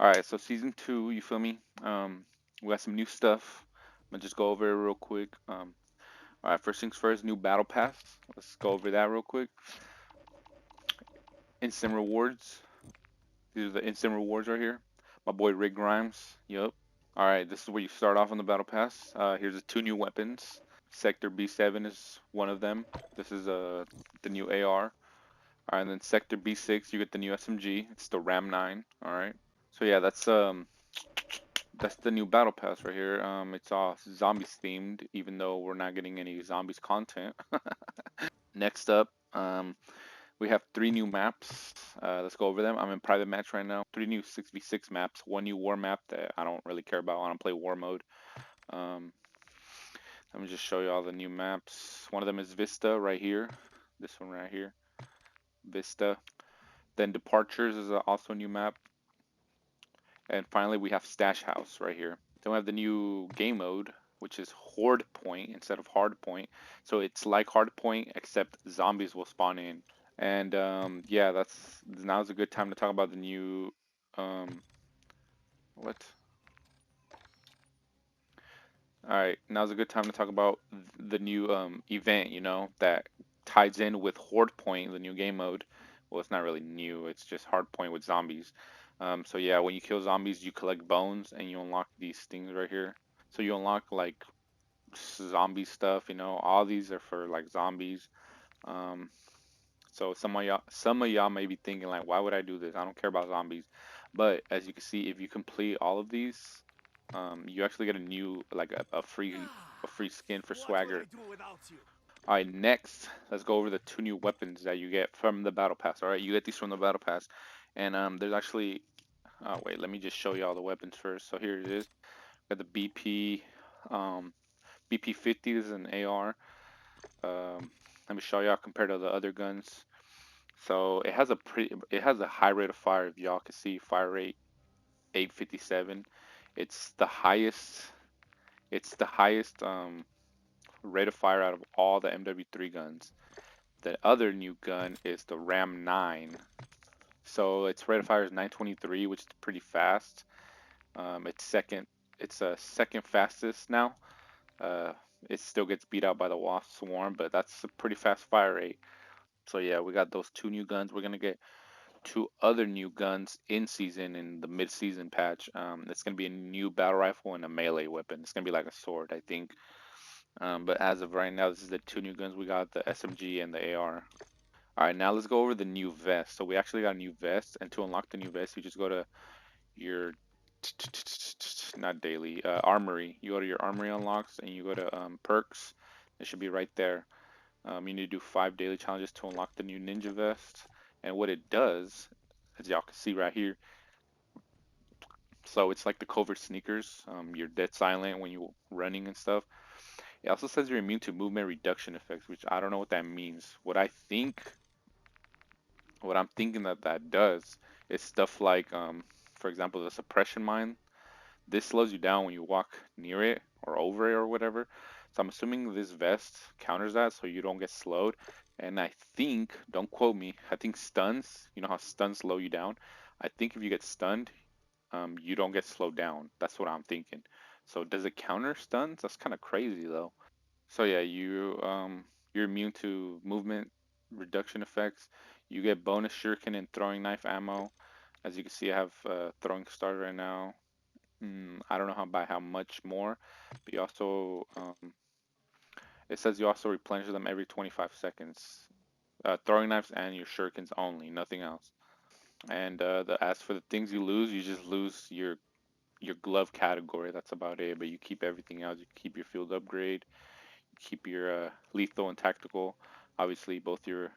All right, so season two, you feel me? We got some new stuff. I'm gonna just go over it real quick. All right, first things first, new battle pass. Let's go over that real quick. Instant rewards. These are the instant rewards right here. My boy Rick Grimes. Yup. All right, this is where you start off on the battle pass. Here's the two new weapons. Sector B7 is one of them. This is the new AR. All right, and then Sector B6, you get the new SMG. It's the Ram 9. All right. So yeah, that's the new battle pass right here. It's all zombies themed, even though we're not getting any zombies content. Next up, we have three new maps. Let's go over them. I'm in private match right now. Three new 6v6 maps. One new war map that I don't really care about. I don't play war mode. Um, Let me just show you all the new maps. One of them is Vista right here. This one right here, Vista. Then Departures is also a new map. And finally, we have Stash House right here. Then we have the new game mode, which is Horde Point instead of Hard Point. So it's like Hard Point, except zombies will spawn in. And yeah, now's a good time to talk about the new um, what? All right, now's a good time to talk about the new event. That ties in with Horde Point, the new game mode. Well, it's not really new. It's just Hard Point with zombies. So yeah, when you kill zombies, you collect bones and you unlock these things right here. So you unlock like zombie stuff. All these are for like zombies. Um, so some of y'all may be thinking like, why would I do this? I don't care about zombies. But as you can see, if you complete all of these, you actually get a new like a free skin for What would I swagger. do without you? All right, next, let's go over the two new weapons that you get from the battle pass. All right, you get these from the battle pass, and there's actually. Oh wait, let me just show you all the weapons first. So here it is. Got the um, BP 50 is an AR. Let me show y'all compared to the other guns. So it has a high rate of fire. If y'all can see, fire rate 857. It's the highest. It's the highest rate of fire out of all the MW3 guns. The other new gun is the Ram 9. So its rate of fire is 923, which is pretty fast. It's second. It's a second fastest now. Uh, it still gets beat out by the Wasp Swarm, but that's a pretty fast fire rate. So yeah, we got those two new guns. We're gonna get two other new guns in season in the mid-season patch. It's gonna be a new battle rifle and a melee weapon. It's gonna be like a sword, I think. But as of right now, this is the two new guns we got: the SMG and the AR. All right, now let's go over the new vest. So we actually got a new vest, and to unlock the new vest, you just go to your not daily armory. You go to your armory unlocks, and you go to perks. It should be right there. You need to do 5 daily challenges to unlock the new ninja vest. And what it does, as y'all can see right here, so it's like the covert sneakers. You're dead silent when you're running and stuff. It also says you're immune to movement reduction effects, which I don't know what that means. What I'm thinking that does is stuff like, for example, the suppression mine. This slows you down when you walk near it or over it or whatever. So I'm assuming this vest counters that so you don't get slowed. And I think, don't quote me, I think stuns, you know how stuns slow you down? I think if you get stunned, you don't get slowed down. That's what I'm thinking. So does it counter stuns? That's kind of crazy though. So yeah, you're immune to movement reduction effects. You get bonus shuriken and throwing knife ammo. As you can see, I have throwing stars right now. I don't know by how much more, but you also it says you also replenish them every 25 seconds. Throwing knives and your shurikens only, nothing else. And as for the things you lose, you just lose your glove category. That's about it. But you keep everything else. You keep your field upgrade. You keep your lethal and tactical. Obviously, both your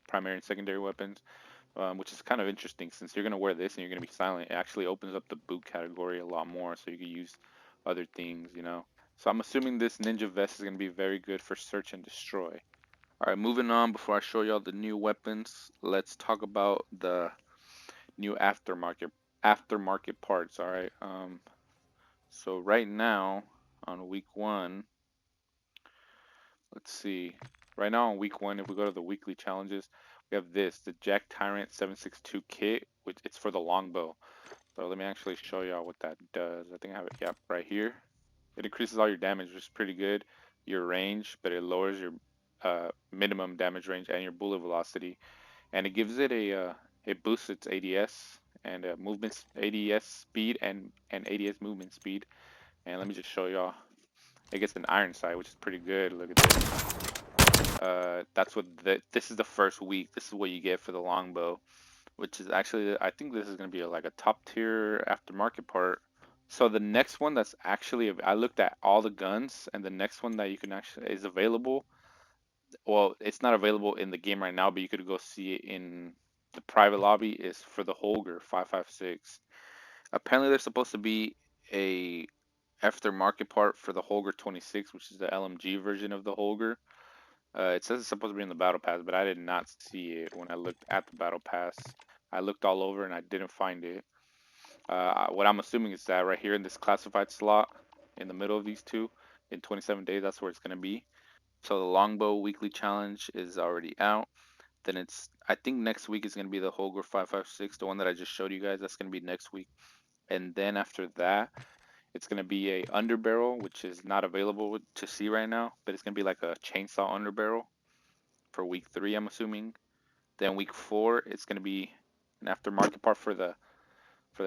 primary and secondary weapons. Which is kind of interesting since you're gonna wear this and you're gonna be silent. It actually opens up the boot category a lot more, so you can use other things. So I'm assuming this ninja vest is gonna be very good for search and destroy. All right, moving on. Before I show y'all the new weapons, let's talk about the new aftermarket parts. All right. So right now on week one, let's see. Right now on week one, if we go to the weekly challenges, we have the Jack Tyrant 762 kit, which it's for the longbow. So let me actually show y'all what that does. I think I have it, yep, right here. It increases all your damage, which is pretty good. Your range, but it lowers your minimum damage range and your bullet velocity. And it gives it it boosts its ADS and movement ADS speed and ADS movement speed. And let me just show y'all. It gets an iron sight, which is pretty good. Look at this. That's what this is the first week. This is what you get for the longbow, which is actually I think this is gonna be like a top tier aftermarket part. So the next one that's actually I looked at all the guns, and the next one that you can actually is available. Well, it's not available in the game right now, but you could go see it in the private lobby. Is for the Holger 556. Apparently, there's supposed to be a aftermarket part for the Holger 26, which is the LMG version of the Holger. It says it's supposed to be in the battle pass, but I did not see it when I looked at the battle pass. I looked all over and I didn't find it. What I'm assuming is that right here in this classified slot, in the middle of these two, in 27 days, that's where it's gonna be. So the longbow weekly challenge is already out. Then I think next week is gonna be the Holger 556, the one that I just showed you guys. That's gonna be next week. And then after that, it's gonna be a underbarrel, which is not available to see right now, but it's gonna be like a chainsaw underbarrel for week 3, I'm assuming. Then week 4, it's gonna be an aftermarket part for the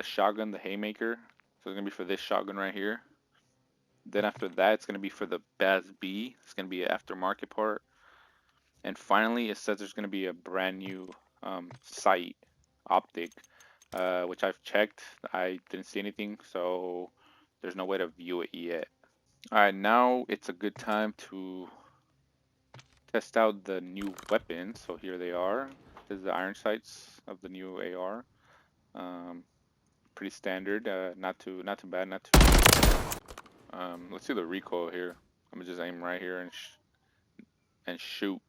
shotgun, the haymaker. So it's gonna be for this shotgun right here. Then after that, it's gonna be for the Baz B. It's gonna be an aftermarket part. And finally, it says there's gonna be a brand new sight optic, which I've checked. I didn't see anything, so there's no way to view it yet. All right, now it's a good time to test out the new weapons. So here they are. This is the iron sights of the new AR. Um, Pretty standard. Not too bad. Not too. Let's see the recoil here. I'm gonna just aim right here and shoot.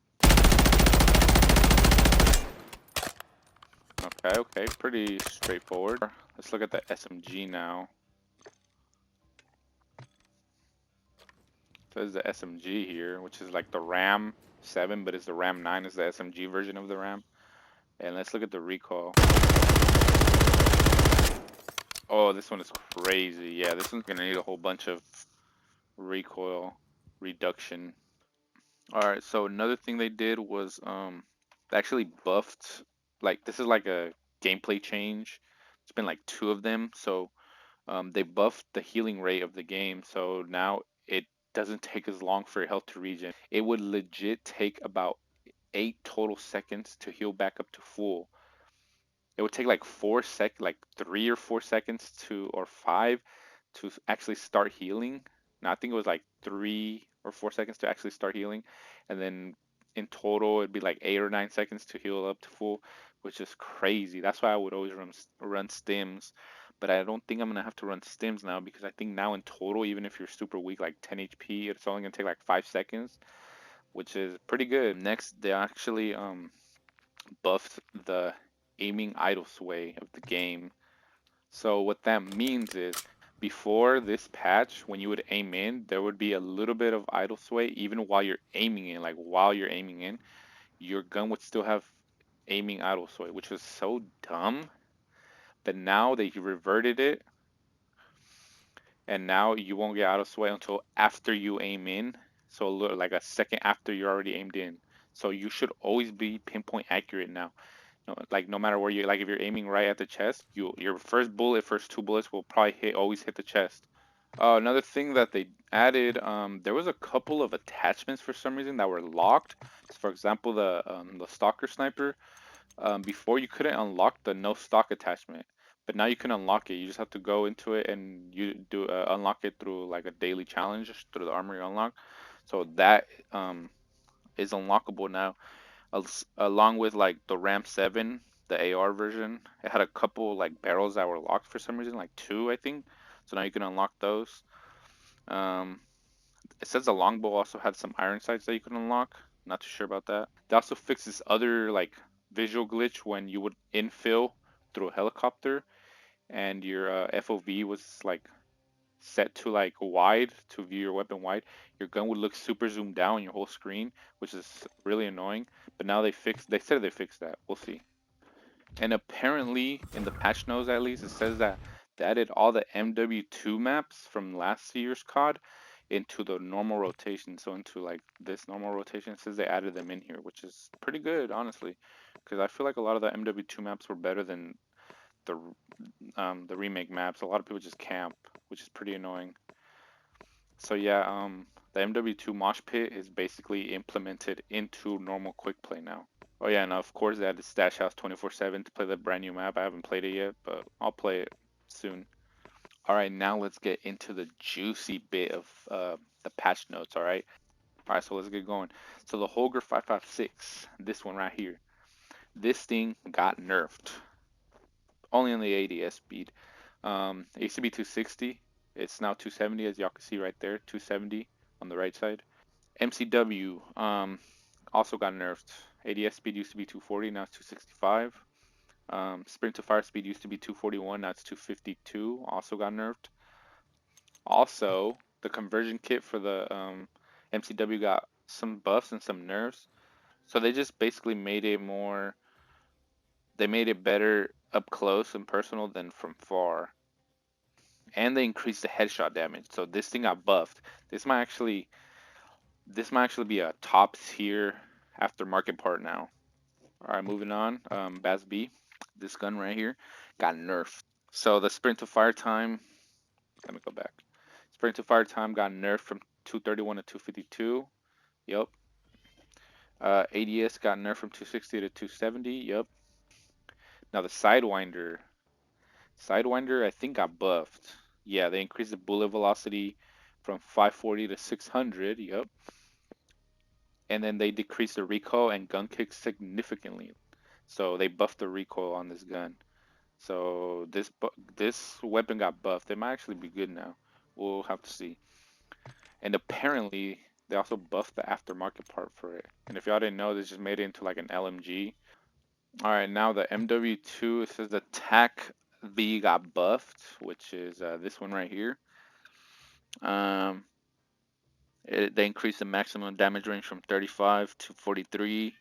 Okay, okay, pretty straightforward. Let's look at the SMG now. So there's the SMG here, which is like the Ram 7, but it's the Ram 9 is the SMG version of the Ram. And let's look at the recoil. Oh, this one is crazy. Yeah, this one's gonna need a whole bunch of recoil reduction. Alright, so another thing they did was they actually buffed, like this is like a gameplay change. It's been like 2 of them. So they buffed the healing rate of the game, so now it doesn't take as long for your health to regen. It would legit take about 8 total seconds to heal back up to full. It would take like like 3 or 4 seconds or 5 to actually start healing. Now I think it was like 3 or 4 seconds to actually start healing, and then in total it'd be like 8 or 9 seconds to heal up to full, which is crazy. That's why I would always run stims, but I don't think I'm gonna have to run stims now because I think now in total, even if you're super weak, like 10 HP, it's only gonna take like 5 seconds, which is pretty good. Next, they actually buffed the aiming idle sway of the game. So what that means is before this patch, when you would aim in, there would be a little bit of idle sway even while you're aiming in. Like while you're aiming in, your gun would still have aiming idle sway, which was so dumb. But now they reverted it, and now you won't get idle sway until after you aim in. So like a second after you're already aimed in. So you should always be pinpoint accurate now. Like no matter where you like if you're aiming right at the chest, your first 2 bullets will probably always hit the chest. Another thing that they added, there was a couple of attachments for some reason that were locked. So for example, the stalker sniper. Before you couldn't unlock the no stock attachment, but now you can unlock it. You just have to go into it and you do unlock it through like a daily challenge through the armory unlock. So that is unlockable now along with like the Ram 7, the AR version. It had a couple like barrels that were locked for some reason, like 2, I think. So now you can unlock those. Um, it says the longbow also had some iron sights that you can unlock. Not too sure about that. They also fixed this other like visual glitch when you would infill through a helicopter and your FOV was like set to like wide to view your weapon wide, your gun would look super zoomed down your whole screen, which is really annoying. But now they said they fixed that. We'll see. And apparently in the patch notes at least it says that They added all the MW2 maps from last year's COD into the normal rotation. So into like this normal rotation, it says they added them in here, which is pretty good, honestly, because I feel like a lot of the MW2 maps were better than the the remake maps. A lot of people just camp, which is pretty annoying. So yeah, the MW2 mosh pit is basically implemented into normal quick play now. Oh yeah, and of course they added Stash House 24/7 to play the brand new map. I haven't played it yet, but I'll play it soon. All right, now let's get into the juicy bit of the patch notes. All right, so let's get going. So the Holger 556, this one right here, this thing got nerfed only on the ADS speed. It used to be 260. It's now 270, as y'all can see right there, 270 on the right side. MCW also got nerfed. ADS speed used to be 240, now it's 265. Sprint to fire speed used to be 241, now it's 252. Also got nerfed. Also, the conversion kit for the MCW got some buffs and some nerfs. So they just basically made it more. They made it better up close and personal than from far. And they increased the headshot damage. So this thing got buffed. This might actually be a top tier aftermarket part now. All right, moving on. Baz B, this gun right here got nerfed. So the sprint to fire time. Let me go back. Sprint to fire time got nerfed from 231 to 252. Yep. ADS got nerfed from 260 to 270. Yep. Now the Sidewinder. Sidewinder, I think, got buffed. Yeah, they increased the bullet velocity from 540 to 600. Yep. And then they decreased the recoil and gun kick significantly. So they buffed the recoil on this gun. So this weapon got buffed. It might actually be good now. We'll have to see. And apparently they also buffed the aftermarket part for it. And if y'all didn't know, they just made it into like an LMG. All right, now the MW2, it says the TAC V got buffed, which is this one right here. They increased the maximum damage range from 35 to 43.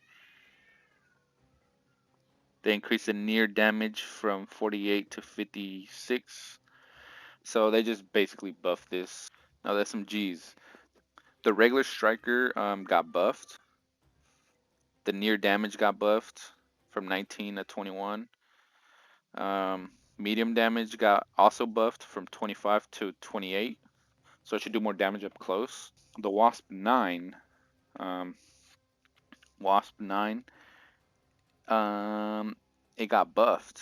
They increased the near damage from 48 to 56. So they just basically buffed this. Now there's some G's. The regular striker got buffed. The near damage got buffed from 19 to 21. Medium damage got also buffed from 25 to 28. So it should do more damage up close. The um, Wasp 9, it got buffed.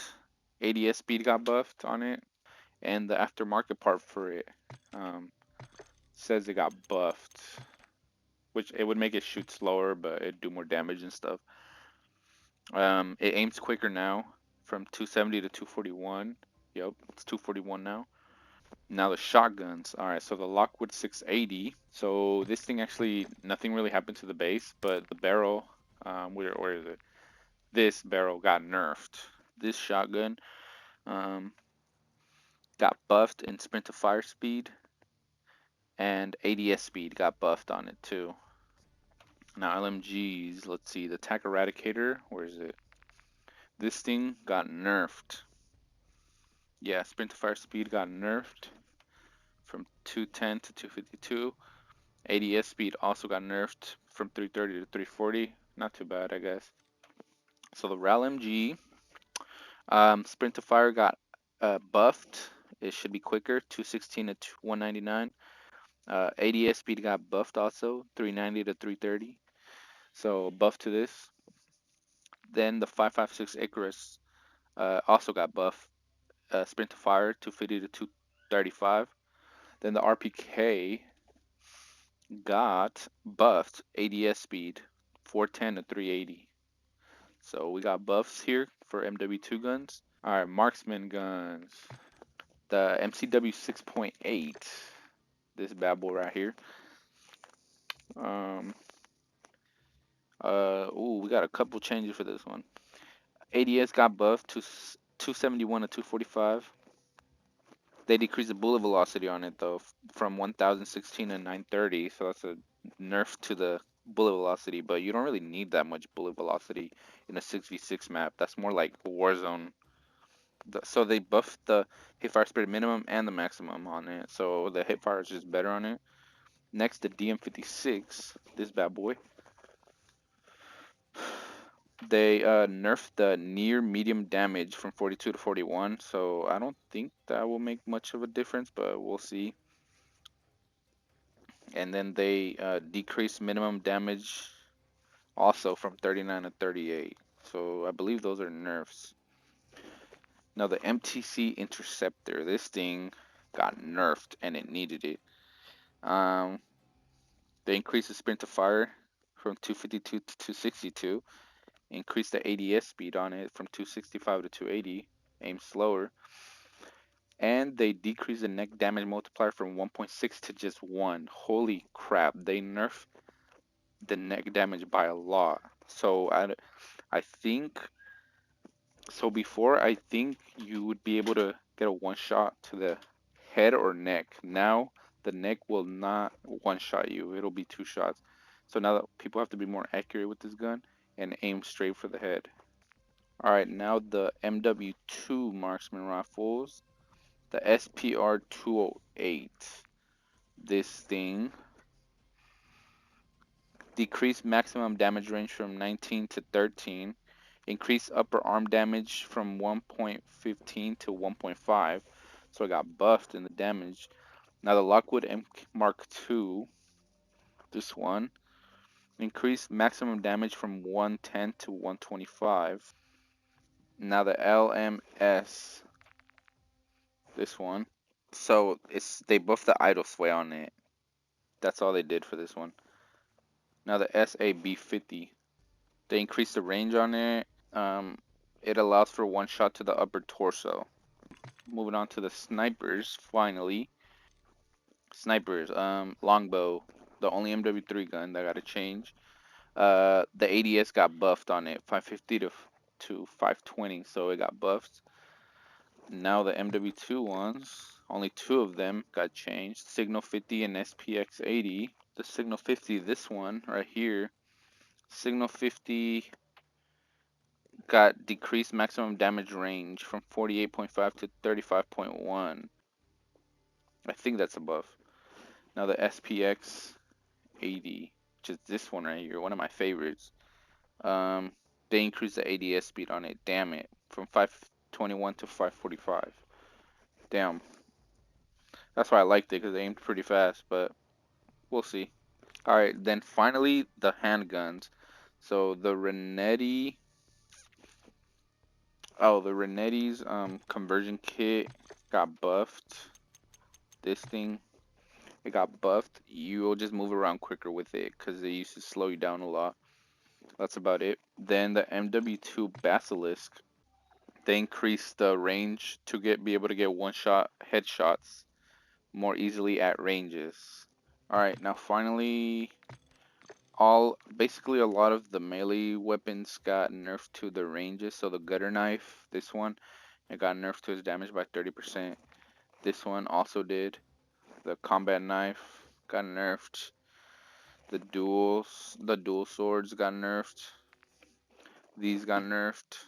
ADS speed got buffed on it, and the aftermarket part for it says it got buffed, which it would make it shoot slower, but it'd do more damage and stuff. It aims quicker now from 270 to 241. Yep, it's 241 now. Now the shotguns. All right, so the Lockwood 680. So this thing actually, nothing really happened to the base, but the barrel, where is it? This barrel got nerfed. This shotgun got buffed in sprint to fire speed, and ADS speed got buffed on it too. Now LMGs, let's see, the TAC Eradicator, where is it? This thing got nerfed. Yeah, sprint to fire speed got nerfed from 210 to 252. ADS speed also got nerfed from 330 to 340. Not too bad, I guess. So the RAL MG, sprint to fire got buffed. It should be quicker, 216 to 199. ADS speed got buffed also, 390 to 330. So buff to this. Then the 556 Icarus also got buffed. Sprint to fire, 250 to 235. Then the RPK got buffed. ADS speed, 410 to 380. So we got buffs here for MW2 guns. All right, marksman guns. The MCW 6.8. This bad boy right here. We got a couple changes for this one. ADS got buffed to 271 to 245. They decreased the bullet velocity on it though from 1016 to 930, so that's a nerf to the bullet velocity, but you don't really need that much bullet velocity in a 6v6 map. That's more like Warzone So they buffed the hipfire speed minimum and the maximum on it. So the hipfire is just better on it. Next, the DM56, this bad boy. They nerfed the near medium damage from 42 to 41, so I don't think that will make much of a difference, but we'll see. And then they decreased minimum damage also from 39 to 38. So I believe those are nerfs. Now the MTC Interceptor, this thing got nerfed and it needed it. Um, they increased the sprint to fire from 252 to 262. Increased the ADS speed on it from 265 to 280. Aim slower. And they decreased the neck damage multiplier from 1.6 to just 1. Holy crap, they nerfed the neck damage by a lot. So I think so before I think you would be able to get a one shot to the head or neck. Now the neck will not one shot you. It'll be two shots. So now that people have to be more accurate with this gun and aim straight for the head. Alright, now the MW2 marksman rifles. The SPR 208. This thing decreased maximum damage range from 19 to 13, increased upper arm damage from 1.15 to 1.5, so it got buffed in the damage. Now the Lockwood M Mark II, this one, increased maximum damage from 110 to 125. Now the LMS, this one, so they buffed the idle sway on it. That's all they did for this one. Now the SAB50, they increased the range on it. It allows for one shot to the upper torso. Moving on to the snipers, finally. Snipers, longbow, the only MW3 gun that got a change. The ADS got buffed on it, 550 to 520, so it got buffed. Now the MW2 ones, only two of them got changed. Signal 50 and SPX 80. The Signal 50, this one right here, Signal 50 got decreased maximum damage range from 48.5 to 35.1. I think that's a buff. Now the SPX 80, which is this one right here, one of my favorites. Um, they increased the ADS speed on it. Damn it, from 521 to 545. Damn. That's why I liked it because they aimed pretty fast, but we'll see. All right, then finally the handguns. So the Renetti, the Renetti's conversion kit got buffed. This thing, it got buffed. You'll just move around quicker with it because they used to slow you down a lot. That's about it. Then the MW2 Basilisk, they increased the range to be able to get one shot headshots more easily at ranges. All right, now finally, basically a lot of the melee weapons got nerfed to the ranges. So the gutter knife, this one, it got nerfed to its damage by 30%. This one also did. The combat knife got nerfed. The dual swords got nerfed. These got nerfed.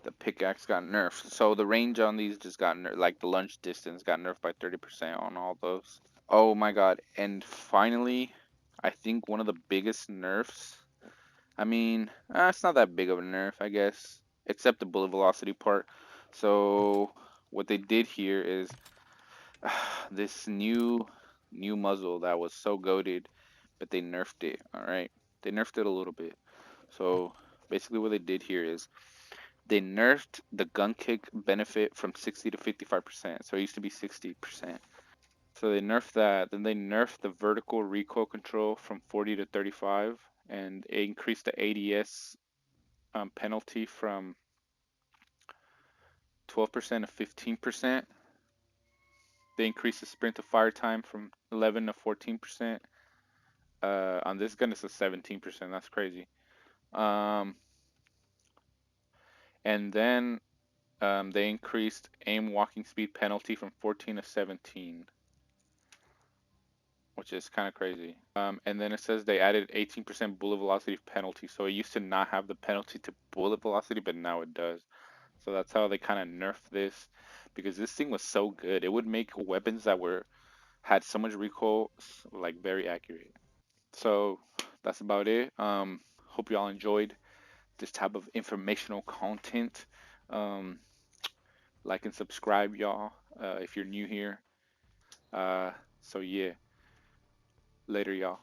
The pickaxe got nerfed. So the range on these just got nerfed. Like the lunge distance got nerfed by 30% on all those. Oh my god. And finally, I think one of the biggest nerfs. I mean, it's not that big of a nerf, I guess. Except the bullet velocity part. So what they did here is this new muzzle that was so goated, but they nerfed it. All right, they nerfed it a little bit. So basically, what they did here is they nerfed the gun kick benefit from 60 to 55%. So it used to be 60%. So they nerfed that. Then they nerfed the vertical recoil control from 40 to 35, and it increased the ADS penalty from 12% to 15%. They increased the sprint to fire time from 11 to 14%. On this gun, it's a 17%. That's crazy. Um, and then they increased aim walking speed penalty from 14 to 17, which is kind of crazy. And then it says they added 18% bullet velocity penalty. So it used to not have the penalty to bullet velocity, but now it does. So that's how they kind of nerfed this, because this thing was so good. It would make weapons that were had so much recoil like very accurate. So that's about it. Hope y'all enjoyed this type of informational content. Um, like and subscribe, y'all, if you're new here. Uh, so yeah, later, y'all.